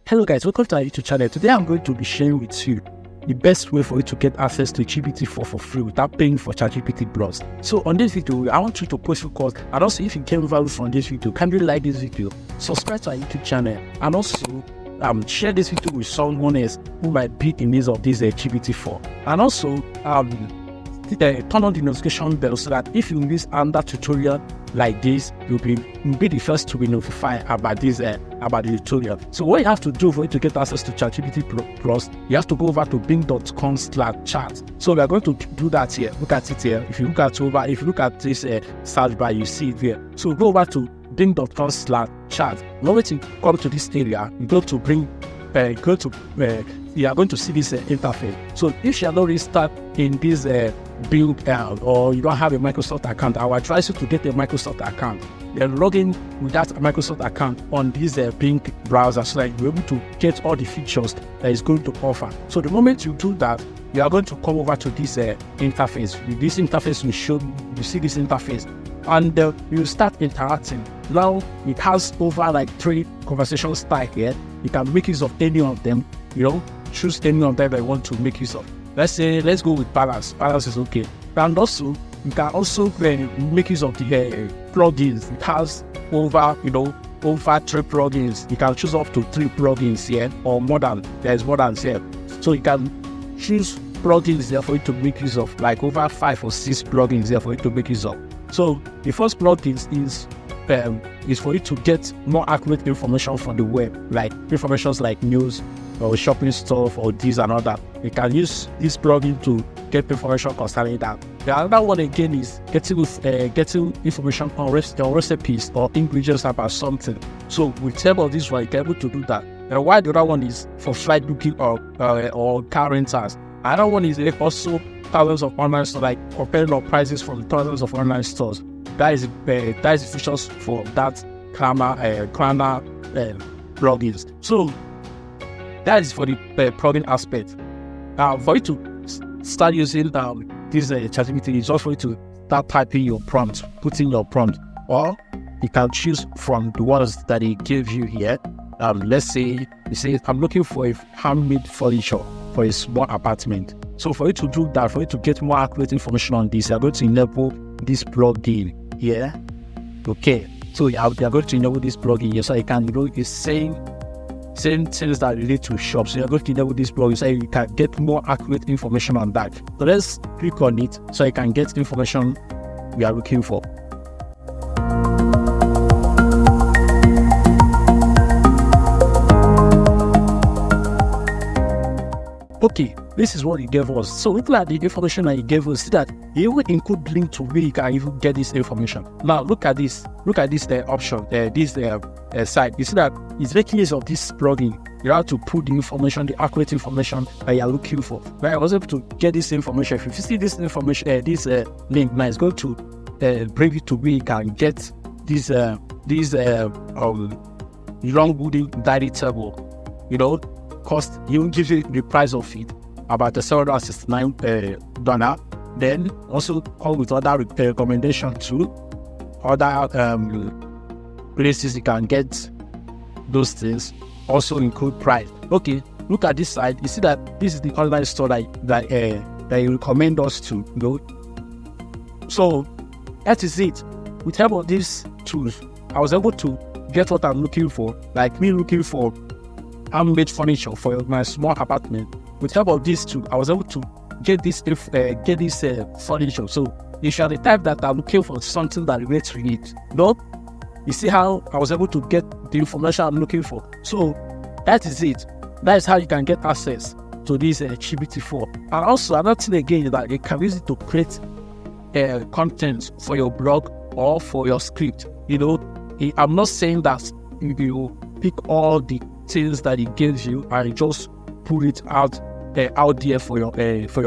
Hello guys, welcome to our YouTube channel. Today I'm going to be sharing with you the best way for you to get access to GPT-4 for free without paying for ChatGPT Plus. So on this video, I want you to post your course, and also if you gain value from this video, kindly like this video, subscribe to our YouTube channel, and also share this video with someone else who might be in need of this GPT-4. And also turn on the notification bell so that if you miss another tutorial like this, you'll be the first to be notified about this about the tutorial. So what you have to do for you to get access to ChatGPT Plus, you have to go over to bing.com/chat. So we are going to do that here. Look at it here. If you look at this search bar, you see it here. So go over to bing.com/chat. Now when you come to this area, you go to you are going to see this interface. So if you are not registered in this build or you don't have a Microsoft account, I would advise you to get a Microsoft account. Then log in with that Microsoft account on this Bing browser so that you're able to get all the features that is going to offer. So the moment you do that, you are going to come over to this interface. This interface will show you see this interface, and you start interacting. Now it has over like 3 conversation style here. You can make use of any of them. Choose any of them that you want to make use of. Let's go with balance. Balance is okay. And also you can also make use of the plugins. It has over 3 plugins. You can choose up to 3 plugins here, or more than there's more than here. So you can choose plugins there for you to make use of, like over 5 or 6 plugins there for you to make use of. So the first plugin is for you to get more accurate information from the web, like information like news or shopping stuff or this and all that. You can use this plugin to get information concerning that. The other one again is getting information on recipes or ingredients about something. So with help of this one, you can be able to do that. And while the other one is for flight booking or car rentals. Another one is also thousands of online stores, like comparing our prices from thousands of online stores. That is the features for that Klarna plugins. So that is for the plugin aspect. For you to start using this ChatGPT, it's also for you to start typing your prompt, putting your prompt, or you can choose from the ones that he gave you here. Let's say you say I'm looking for a handmade furniture for a small apartment. So for you to do that, for you to get more accurate information on this, you're going to enable this plugin here. Okay, so you're going to enable this plugin here, so you can the same things that relate to shops. So you're going to enable this plugin so you can get more accurate information on that. So let's click on it so you can get information we are looking for. Okay, this is what he gave us. So look at the information that he gave us. See that he will include link to where you can even get this information. Now look at this. Look at this option. This site. You see that it's making use of this plugin. You have to put the information, the accurate information that you are looking for. But I was able to get this information. If you see this information, this link, now it's going to bring you to where you can get this long wooden diary table. Cost, he will give you the price of it, about $769. Then also come with other recommendation too, other places you can get those things, also include price. Okay, look at this side. You see that this is the online store that you recommend us to go. So that is it. With help of these tools, I was able to get what I'm looking for, like me looking for handmade furniture for my small apartment. With help of these two, I was able to get this furniture. So if you are the type that are looking for something that relates to it, you see how I was able to get the information I'm looking for. So that is it. That is how you can get access to this GPT-4. And also another thing again is that you can use it to create content for your blog or for your script. I'm not saying that you pick all the things that he gives you and just put it out there for your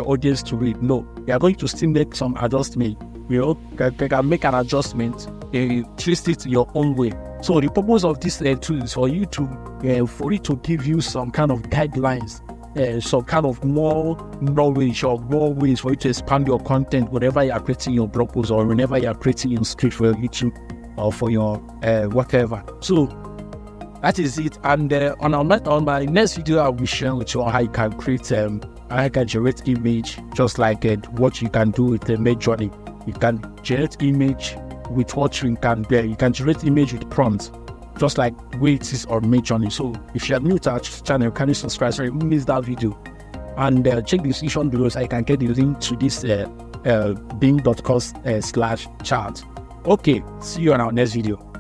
audience to read. No, you are going to still make some adjustment. You can make an adjustment and twist it your own way. So the purpose of this tool is for it to give you some kind of guidelines, some kind of more knowledge or more ways for you to expand your content whenever you are creating your blog post or whenever you are creating your script for your YouTube or for your whatever. So that is it. And on my next video, I will share with you how you can create how you can generate image, just like what you can do with the Midjourney. You can generate image with what you can do. You can generate image with prompts, just like the way it is on Midjourney. So if you are new to our channel, can you subscribe so you won't miss that video? And check the description below so I can get the link to this bing.com/chat. Okay, see you on our next video.